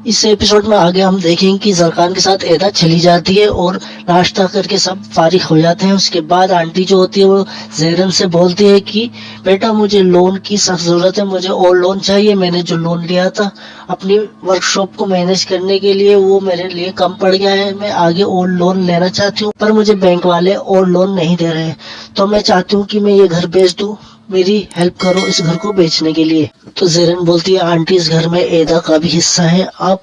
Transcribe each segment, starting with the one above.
इस एपिसोड में आगे हम देखेंगे कि जरखान के साथ एदा चली जाती है और नाश्ता करके सब फारिग हो जाते हैं। उसके बाद आंटी जो होती है वो जहरन से बोलती है कि बेटा मुझे लोन की सख्त जरूरत है, मुझे और लोन चाहिए। मैंने जो लोन लिया था अपनी वर्कशॉप को मैनेज करने के लिए वो मेरे लिए कम पड़ गया है। मैं आगे और लोन लेना चाहती हूँ पर मुझे बैंक वाले और लोन नहीं दे रहे हैं, तो मैं चाहती हूँ कि मैं ये घर बेच दूँ, मेरी हेल्प करो इस घर को बेचने के लिए। तो जेरन बोलती है आंटी इस घर में एदा का भी हिस्सा है, आप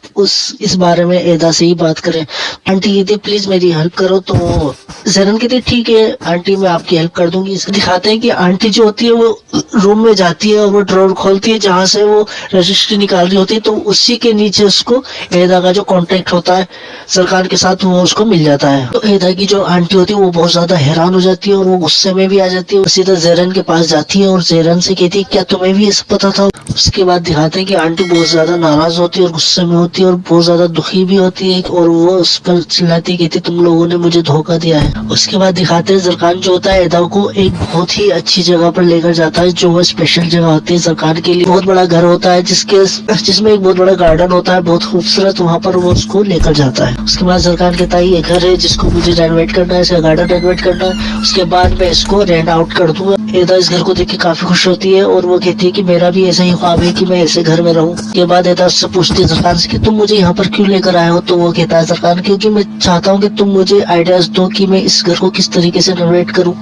इस बारे में एदा से ही बात करें। आंटी कहती है प्लीज मेरी हेल्प करो। तो जेरन कहती है ठीक है आंटी मैं आपकी हेल्प कर दूंगी। इसको दिखाते हैं कि आंटी जो होती है वो रूम में जाती है और वो ड्रॉर खोलती है जहाँ से वो रजिस्ट्री निकाल रही होती है, तो उसी के नीचे उसको एदा का जो कॉन्टेक्ट होता है सरकार के साथ वो उसको मिल जाता है। तो एदा की जो आंटी होती है वो बहुत ज्यादा हैरान हो जाती है और वो गुस्से में भी आ जाती है। सीधा जेरन के पास जाती है और जेरन से कहती है क्या तुम्हें भी ये सब पता था। उसके बाद दिखाते हैं कि आंटी बहुत ज्यादा नाराज होती है और गुस्से में होती है और बहुत ज्यादा दुखी भी होती है और वो उस पर चिल्लाती कहती तुम लोगों ने मुझे धोखा दिया है। उसके बाद दिखाते हैं जरखान जो होता है एदा को एक बहुत ही अच्छी जगह पर लेकर जाता है जो वो स्पेशल जगह होती है जरखान के लिए। बहुत बड़ा घर होता है जिसमें एक बहुत बड़ा गार्डन होता है बहुत खूबसूरत, वहाँ पर वो उसको लेकर जाता है। उसके बाद जरखान कहता है ये घर है जिसको मुझे रेनोवेट करना है, इसका गार्डन रेनोवेट करना है, उसके बाद मैं इसको रेंट आउट कर दूंगा। एदा इस घर को देख के काफी खुश होती है और वो कहती है कि मेरा भी ऐसा ही ख्वाब है कि मैं ऐसे घर में रहूं। के बाद एदा उससे पूछती है जरखान से कि तुम मुझे यहाँ पर क्यों लेकर आए हो। तो वो कहता है जरखान क्योंकि मैं चाहता हूँ कि तुम मुझे आइडियाज दो कि मैं इस घर को किस तरीके से रेनोवेट करूँ।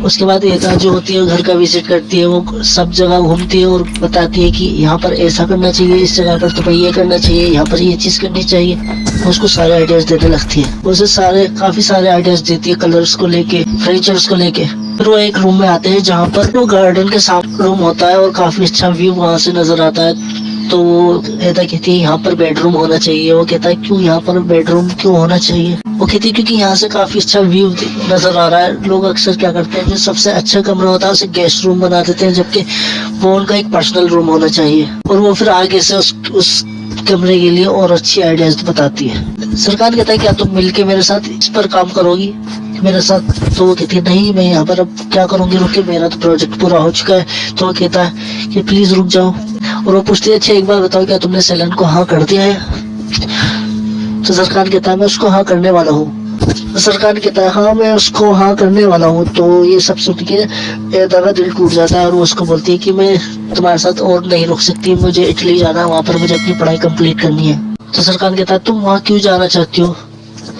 उसके बाद एदा जो होती है घर का विजिट करती है, वो सब जगह घूमती है और बताती है कि यहाँ पर ऐसा करना चाहिए, इस जगह पर तुम्हें ये करना चाहिए, यहाँ पर ये चीज करनी चाहिए। उसको सारे आइडियाज देने लगती है, उसे काफी सारे आइडियाज देती है कलर्स को लेके, फर्नीचर्स को लेके। फिर वो एक रूम में आते हैं जहाँ पर वो गार्डन के सामने रूम होता है और काफी अच्छा व्यू वहाँ से नजर आता है। तो एदा कहती है यहाँ पर बेडरूम होना चाहिए। वो कहता है क्यों यहाँ पर बेडरूम क्यों होना चाहिए। वो कहती है क्योंकि यहाँ से काफी अच्छा व्यू नजर आ रहा है। लोग अक्सर क्या करते हैं जो सबसे अच्छा कमरा होता है उसे गेस्ट रूम बना देते हैं, जबकि वो उनका एक पर्सनल रूम होना चाहिए। और वो फिर आगे से उस कमरे के लिए और अच्छी आइडियाज बताती है। सरकार कहता है क्या तुम मिलके मेरे साथ इस पर काम करोगी मेरे साथ। तो वो कहती है नहीं मैं यहाँ पर अब क्या करूंगी, रुके मेरा तो प्रोजेक्ट पूरा हो चुका है। तो वो कहता है कि प्लीज रुक जाओ। और वो पूछती है अच्छा एक बार बताओ क्या तुमने सेलन को हाँ कर दिया है। तो सरकार कहता है मैं उसको हाँ करने वाला हूँ। तो सरकार कहता है हाँ मैं उसको हाँ करने वाला हूँ। तो ये सब सुन के एदा का दिल टूट जाता है और वो उसको बोलती है कि मैं तुम्हारे साथ और नहीं रुक सकती, मुझे इटली जाना है, वहाँ पर मुझे अपनी पढ़ाई कंप्लीट करनी है। तो सरकार कहता है तुम वहाँ क्यों जाना चाहती हो।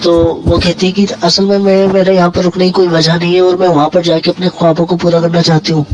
तो वो कहती है कि असल में मेरे यहाँ पर रुकने की कोई वजह नहीं है और मैं वहाँ पर जाके अपने ख्वाबों को पूरा करना चाहती हूँ।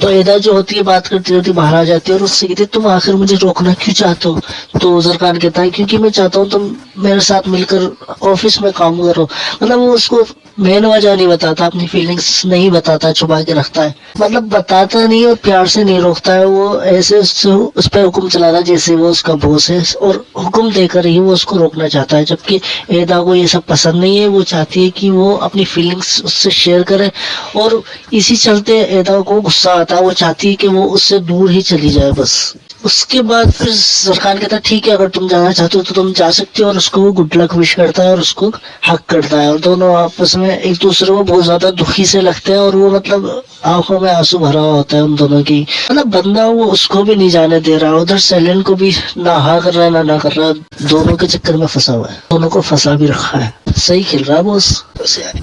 तो एदा जो होती है बात करती होती बाहर आ जाती है और उससे कहती है तुम आखिर मुझे रोकना क्यों चाहते हो। तो जरखान कहता है क्योंकि मैं चाहता हूँ तुम मेरे साथ मिलकर ऑफिस में काम करो। मतलब वो उसको मेन वजह नहीं बताता, अपनी फीलिंग्स नहीं बताता, छुपा के रखता है। मतलब बताता नहीं और प्यार से नहीं रोकता है, वो ऐसे उस पर हुक्म चलाता जैसे वो उसका बॉस है और हुक्म देकर ही वो उसको रोकना चाहता है। जबकि एदा को ये सब पसंद नहीं है, वो चाहती है कि वो अपनी फीलिंग्स उससे शेयर करे और इसी चलते एदा को गुस्सा आता है। वो चाहती है कि वो उससे दूर ही चली जाए बस। उसके बाद फिर सरकार कहता है ठीक है अगर तुम जाना चाहते हो तो तुम जा सकते हो और उसको वो गुड लक विश करता है और उसको हक करता है और दोनों आपस में एक दूसरे को बहुत ज्यादा दुखी से लगते हैं और वो मतलब आंखों में आंसू भरा होता है उन दोनों की। मतलब बंदा वो उसको भी नहीं जाने दे रहा, उधर सेलेन को भी ना हाँ कर रहा है ना कर रहा है, दोनों के चक्कर में फंसा हुआ है, दोनों को फंसा भी रखा है। सही खेल रहा है बॉस।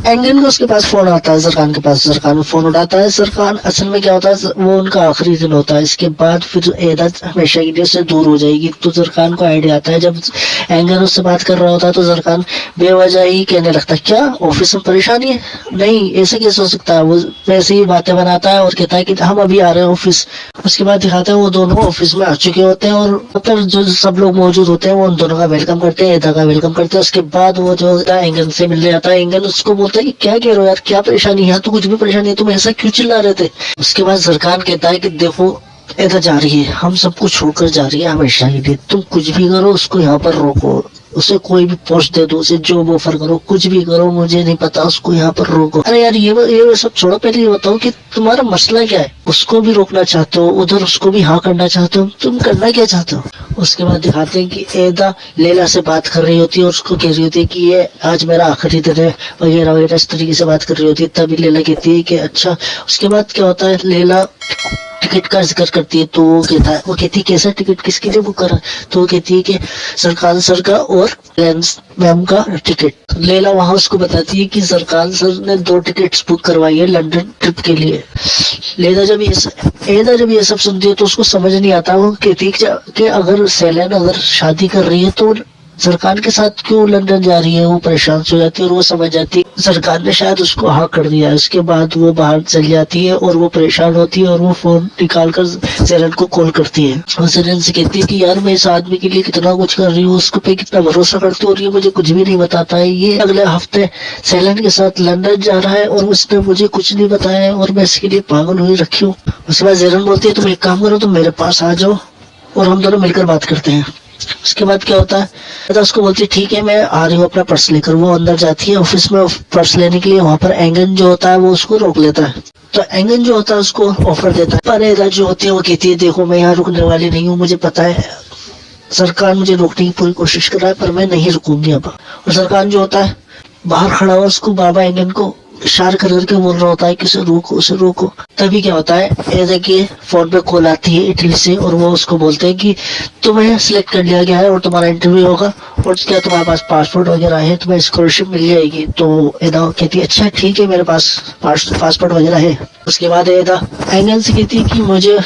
एंगन को उसके पास फोन आता है जरखान के पास, जरखान फोन उठाता है। जरखान असल में क्या होता है वो उनका आखिरी दिन होता है, इसके बाद फिर एदा हमेशा के लिए उससे दूर हो जाएगी। तो जरखान को आइडिया आता है जब एंगन उससे बात कर रहा होता है तो जरखान बेवजह ही कहने लगता है क्या ऑफिस में परेशानी है, नहीं ऐसे कैसे हो सकता है। वो वैसे ही बातें बनाता है और कहता है कि हम अभी आ रहे हैं ऑफिस। उसके बाद दिखाते हैं वो दोनों ऑफिस में आ चुके होते हैं और मतलब जो सब लोग मौजूद होते हैं वो उन दोनों का वेलकम करते हैं, एदा का वेलकम करते हैं। उसके बाद वो जो एंगन से मिलने आता है, एंगन उसको बोलता है कि क्या कह रहे हो यार, क्या परेशानी है, तो कुछ भी परेशानी है, तुम ऐसा क्यों चिल्ला रहे थे। उसके बाद जरखान कहता है कि देखो एदा जा रही है, हम सबको छोड़कर जा रही है हमेशा के लिए, तुम कुछ भी करो उसको यहाँ पर रोको, उसे कोई भी पोस्ट दे दो, उसे जॉब ऑफर करो, कुछ भी करो मुझे नहीं पता, उसको यहाँ पर रोको। अरे यार ये सब छोड़ो, पहले ये बताओ कि तुम्हारा मसला क्या है। उसको भी रोकना चाहते हो, उधर उसको भी हाँ करना चाहते हो, तुम करना क्या चाहते हो। उसके बाद दिखाते हैं कि एदा लैला से बात कर रही होती है और उसको कह रही होती है कि ये आज मेरा आखिरी दिन है वगैरह वगैरह, इस तरीके से बात कर रही होती है। तभी लैला कहती है कि अच्छा। उसके बाद क्या होता है, लैला टिकट का जिक्र करती है। तो वो कहती है कैसा टिकट किसके लिए बुक करा, तो वो कहती है कि सरकार सर का और मैम का टिकट। लैला वहां उसको बताती है कि सरकार सर ने 2 टिकट्स बुक करवाई है लंदन ट्रिप के लिए। एदा जब ये सब सुनती है तो उसको समझ नहीं आता। वो कहती है कि अगर सेलेन अगर शादी कर रही है तो सरकार के साथ क्यों लंदन जा रही है। वो परेशान हो जाती है और वो समझ जाती है सरकार ने शायद उसको हाँ कर दिया। उसके बाद वो बाहर चल जाती है और वो परेशान होती है और वो फोन निकाल कर सेलेन को कॉल करती है और सेलेन से कहती है कि यार मैं इस आदमी के लिए कितना कुछ कर रही हूँ, उसको पे कितना भरोसा करती हूँ और ये मुझे कुछ भी नहीं बताता है। ये अगले हफ्ते सेलेन के साथ लंदन जा रहा है और उसने मुझे कुछ नहीं बताया है और मैं इसके लिए पागल हुई रखी हूँ। उसके बाद सेलेन बोलती है तुम एक काम करो, तुम मेरे पास आ जाओ और हम दोनों मिलकर बात करते हैं। उसके बाद क्या होता है तो उसको बोलती है ठीक है मैं आ रही हूँ अपना पर्स लेकर। वो अंदर जाती है ऑफिस में पर्स लेने के लिए। वहां पर एंगन जो होता है वो उसको रोक लेता है। तो एंगन जो होता है उसको ऑफर देता है, पर एदा जो होती है वो कहती है देखो मैं यहाँ रुकने वाली नहीं हूँ, मुझे पता है सरकार मुझे रोकने की पूरी कोशिश कर रहा है पर मैं नहीं रुकूंगी अब। और सरकार जो होता है बाहर खड़ा हुआ उसको बाबा एंगन को इशारा कर करके बोल रहा होता है कि उसे रोको। तभी क्या होता है एदा के फोन पे कॉल आती है इटली से और वो उसको बोलते हैं कि तुम्हें सिलेक्ट कर लिया गया है और तुम्हारा इंटरव्यू होगा और क्या तुम्हारे पास पासपोर्ट वगैरह है, तुम्हें स्कॉलरशिप मिल जाएगी। तो एदा कहती है अच्छा ठीक है मेरे पास पासपोर्ट वगैरह है। उसके बाद एदा एंगल से कहती है कि मुझे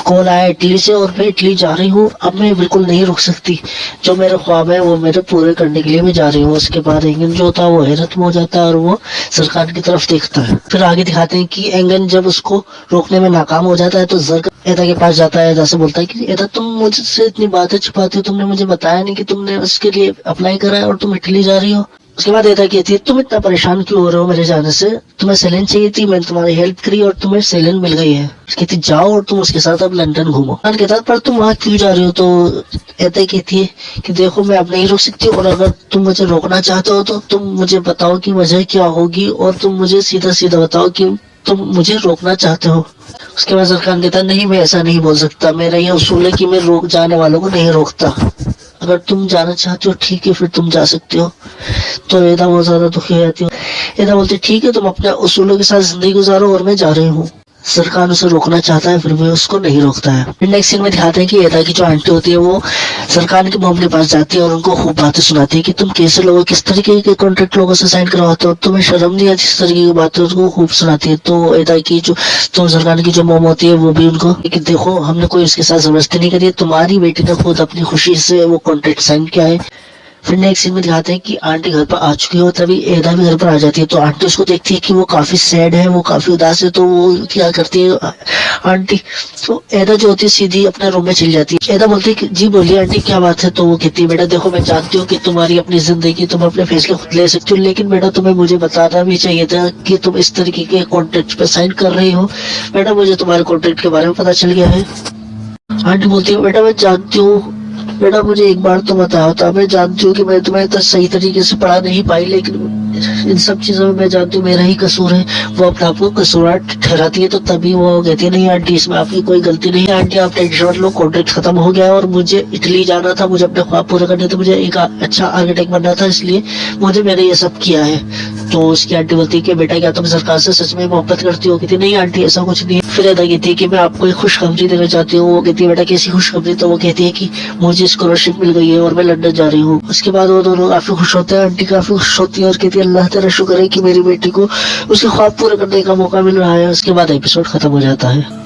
कॉल आया इटली से और मैं इटली जा रही हूँ, अब मैं बिल्कुल नहीं रुक सकती, जो मेरे ख्वाब है वो मेरे पूरे करने के लिए मैं जा रही हूँ। उसके बाद एंगन जो होता है वो हैरत में हो जाता है और वो सरकार की तरफ देखता है। फिर आगे दिखाते हैं कि एंगन जब उसको रोकने में नाकाम हो जाता है तो जर्ग एदा के पास जाता है। एदा से बोलता है कि एदा तुम मुझसे इतनी बातें छुपाती हो, तुमने मुझे बताया नहीं कि तुमने उसके लिए अप्लाई करा है और तुम इटली जा रही हो। उसके बाद एदा कहती है तुम इतना परेशान क्यों हो रहे हो मेरे जाने से, तुम्हें सेलेन चाहिए थी, मैंने तुम्हारी हेल्प करी और तुम्हें सेलेन मिल गई है। कहती जाओ और तुम उसके साथ अब लंदन घूमो। कहता पर तुम वहाँ क्यों जा रही हो। तो एदा कहती है कि देखो मैं अब नहीं रुक सकती और अगर तुम मुझे रोकना चाहते हो तो तुम मुझे बताओ कि वजह क्या होगी और तुम मुझे सीधा सीधा बताओ कि तुम मुझे रोकना चाहते हो। उसके बाद सरकार कहता नहीं मैं ऐसा नहीं बोल सकता, मेरा ये उसूल है कि मैं रोक जाने वालों को नहीं रोकता, अगर तुम जाना चाहते हो ठीक है फिर तुम जा सकते हो। तो एदा बहुत ज्यादा दुखी हो जाती है। एदा बोलती ठीक है तुम अपने उसूलों के साथ जिंदगी गुजारो और मैं जा रही हूँ। सरकार उसे रोकना चाहता है फिर भी उसको नहीं रोकता है। फिर नेक्स्ट सीन में दिखाते हैं कि एदा की जो आंटी होती है वो सरकार के मॉम के पास जाती है और उनको खूब बातें सुनाती है कि तुम कैसे लोग किस तरीके के कॉन्ट्रैक्ट लोगों से साइन करवाते हो, तुम्हें शर्म नहीं आती, इस तरीके की बातें उसको खूब सुनाती है। तो एदा की जो सरकार की जो मॉम होती है वो भी उनको कि देखो हमने कोई उसके साथ जबरदस्ती नहीं करी है, तुम्हारी बेटी ने खुद अपनी खुशी से वो कॉन्ट्रैक्ट साइन किया है। फिर नेक्स्ट सीन में दिखाते हैं कि आंटी घर पर आ चुकी हो, तभी एदा भी घर पर आ जाती है। तो आंटी उसको देखती है कि वो काफी सैड है, वो काफी उदास है, तो वो क्या करती है आंटी, तो एदा जो होती है सीधी अपने रूम में चली जाती है। एदा बोलती है कि जी बोलिए आंटी क्या बात है। तो वो कहती है बेटा देखो मैं जानती हूँ कि तुम्हारी अपनी जिंदगी तुम अपने फैसले खुद ले सकती हो, लेकिन बेटा तुम्हें मुझे बताना भी चाहिए था कि तुम इस तरीके के कॉन्ट्रैक्ट पे साइन कर रही हो। बेटा मुझे तुम्हारे कॉन्ट्रैक्ट के बारे में पता चल गया है। आंटी बोलती है बेटा मैं जानती हूँ, बेटा मुझे एक बार तो बताया था, मैं जानती हूँ कि मैं तुम्हें तो सही तरीके से पढ़ा नहीं पाई, लेकिन इन सब चीजों में मैं जानती हूँ मेरा ही कसूर है। वो अपने आप को कसूरवार ठहराती है। तो तभी वो कहती है नहीं आंटी इसमें आपकी कोई गलती नहीं है, आंटी आप टेंशन मत लो, कॉन्ट्रैक्ट खत्म हो गया है और मुझे इटली जाना था, मुझे अपने ख्वाब पूरे करने थे, मुझे एक अच्छा आर्किटेक्ट बनना था, इसलिए मैंने ये सब किया है। तो उसकी आंटी बोलती है कि बेटा क्या तुम सरकार से सच में मोहब्बत करती हो। कहती नहीं आंटी ऐसा कुछ नहीं है। फिर एदा कहती है कि मैं आपको एक खुशखबरी देना चाहती हूँ। वो कहती है बेटा कैसी खुशखबरी। तो वो कहती है कि मुझे स्कॉलरशिप मिल गई है और मैं लंदन जा रही हूँ। उसके बाद वो दोनों काफी खुश होते हैं, आंटी काफी खुश होती है और कहती है अल्लाह तेरा शुक्र है कि मेरी बेटी को उसके ख्वाब पूरे करने का मौका मिल रहा है। उसके बाद एपिसोड खत्म हो जाता है।